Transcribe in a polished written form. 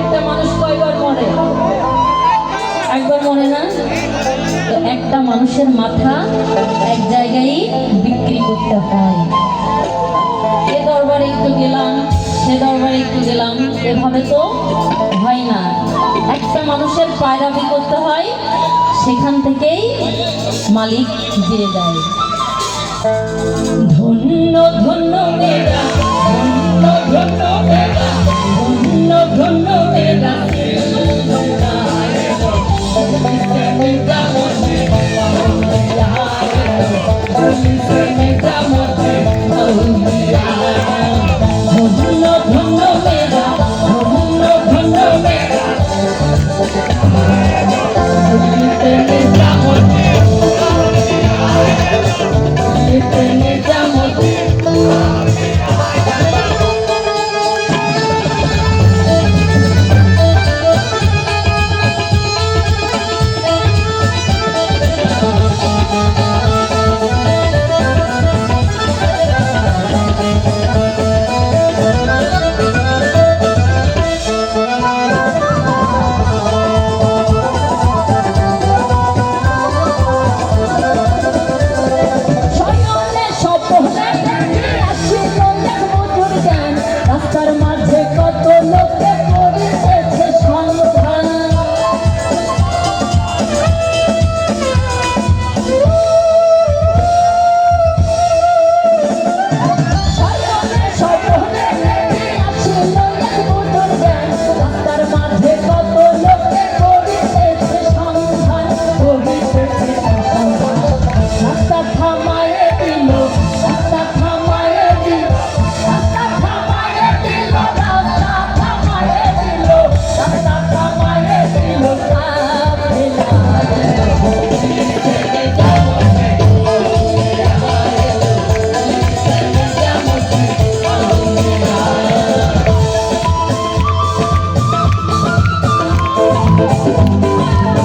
একটা মানুষ কয়বার মরে? একবার মরে না? তো একটা মানুষের মাথা এক জায়গায় বিক্রি করতে হয়। এ দরবারে একটু গেলাম, সে দরবারে একটু গেলাম, এভাবে তো হয় না। একটা মানুষের পায়রাবি করতে হয়, সেখান থেকেই মালিক দিয়ে দেয়। ধন্য ধন্য